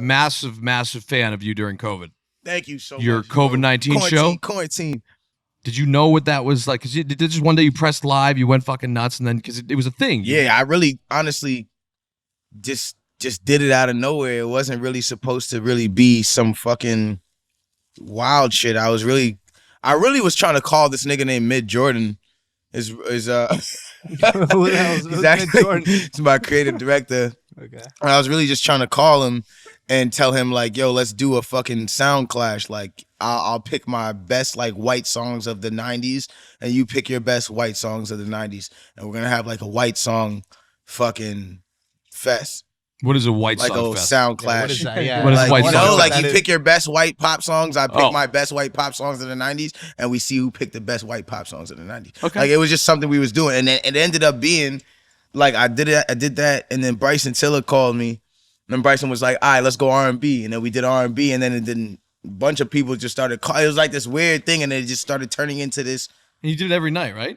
massive, massive fan of you during COVID. Thank you so much. Your COVID-19 show? Quarantine. Did you know what that was like? Because did just one day you pressed live, you went fucking nuts, and then because it was a thing. Yeah, I really, honestly, just did it out of nowhere. It wasn't really supposed to really be some fucking wild shit. I really was trying to call this nigga named Mid Jordan. Who the hell is Mid Jordan? It's my creative director. Okay. And I was really just trying to call him and tell him like, yo, let's do a fucking sound clash. Like, I'll pick my best like white songs of the 90s and you pick your best white songs of the 90s. And we're going to have like a white song fucking fest. What is a white like song fest? Like a fest? sound clash. What is that? Yeah. What is like, white song like fest? you pick your best white pop songs. I pick my best white pop songs of the 90s and we see who picked the best white pop songs of the 90s. Okay. Like it was just something we was doing. And then it ended up being like I did that and then Bryson Tiller called me. And then Bryson was like, all right, let's go R&B. And then we did R&B and then a bunch of people just started calling. It was like this weird thing and it just started turning into this. And you did it every night, right?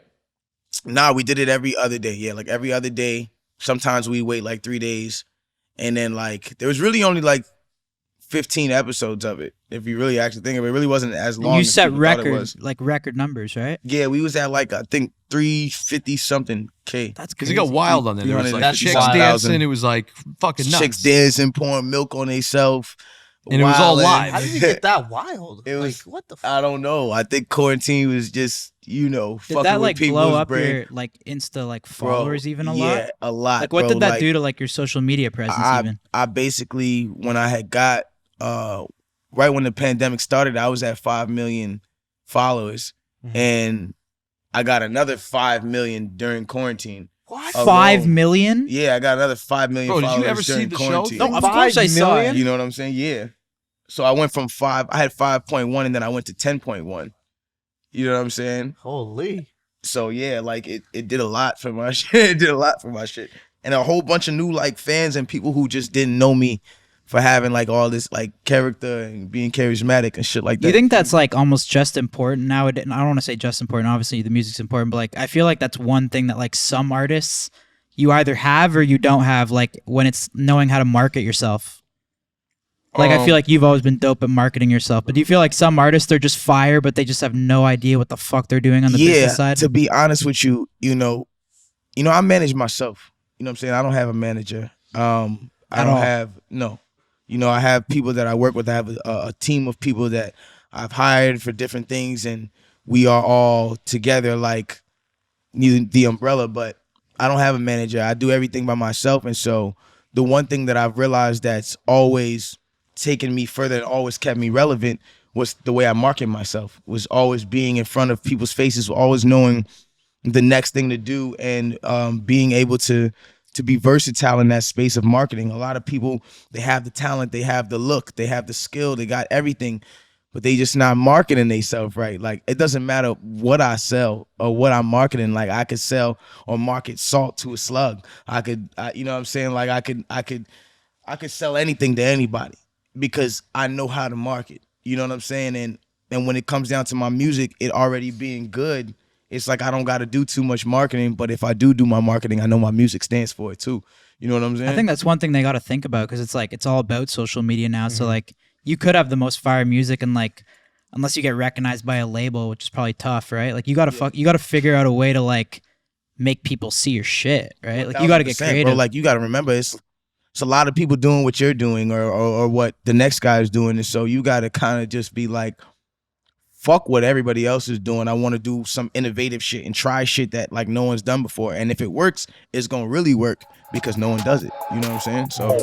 Nah, we did it every other day. Yeah, like every other day. Sometimes we wait like 3 days. And then like, there was really only like 15 episodes of it. If you really actually think of it, it really wasn't as long. You as set record numbers, right? Yeah, we was at like, I think 350 something K. That's because it got wild on there. There was like chicks dancing. It was like fucking nuts. Chicks dancing, pouring milk on themselves. And it was all live. How did it get that wild? It was, like, what the fuck? I don't know. I think quarantine was just, did fucking that like with people's blow up brain. your like Insta like followers even a lot? Yeah, a lot. Like what bro. did that like, do to like your social media presence even? I basically, when I had got, right when the pandemic started, I was at 5 million followers. And I got another 5 million during quarantine. What? 5 million? Yeah, I got another 5 million followers. Did you ever see the quarantine. show? No, of course I saw it. You know what I'm saying? Yeah. So I went from I had 5.1 and then I went to 10.1. You know what I'm saying? Holy. So yeah, like it did a lot for my shit. It did a lot for my shit. And a whole bunch of new like fans and people who just didn't know me for having like all this like character and being charismatic and shit like that. Do you think that's like almost just important nowadays? I don't want to say just important. Obviously the music's important, but like I feel like that's one thing that like some artists you either have or you don't have, like when it's knowing how to market yourself. Like I feel like you've always been dope at marketing yourself, but do you feel like some artists they're just fire, but they just have no idea what the fuck they're doing on the business side? To be honest with you, I manage myself. You know what I'm saying? I don't have a manager. I have people that I work with. I have a team of people that I've hired for different things, and we are all together like the umbrella. But I don't have a manager. I do everything by myself, and so the one thing that I've realized that's always taken me further and always kept me relevant was the way I market myself, was always being in front of people's faces, always knowing the next thing to do, and being able to be versatile in that space of marketing. A lot of people, they have the talent, they have the look, they have the skill, they got everything, but they just not marketing themselves right. Like it doesn't matter what I sell or what I'm marketing. Like I could sell or market salt to a slug. You know what I'm saying? Like I could sell anything to anybody because I know how to market. You know what I'm saying? And when it comes down to my music, it already being good, it's like I don't got to do too much marketing, but if I do my marketing, I know my music stands for it too. You know what I'm saying? I think that's one thing they got to think about, because it's like it's all about social media now. So like you could have the most fire music and like unless you get recognized by a label, which is probably tough, right? Like you got to figure out a way to like make people see your shit, right? Like you got to get creative. Bro, like you got to remember it's a lot of people doing what you're doing or what the next guy is doing, and so you got to kind of just be like, fuck what everybody else is doing. I want to do some innovative shit and try shit that like no one's done before. And if it works, it's going to really work because no one does it. You know what I'm saying? So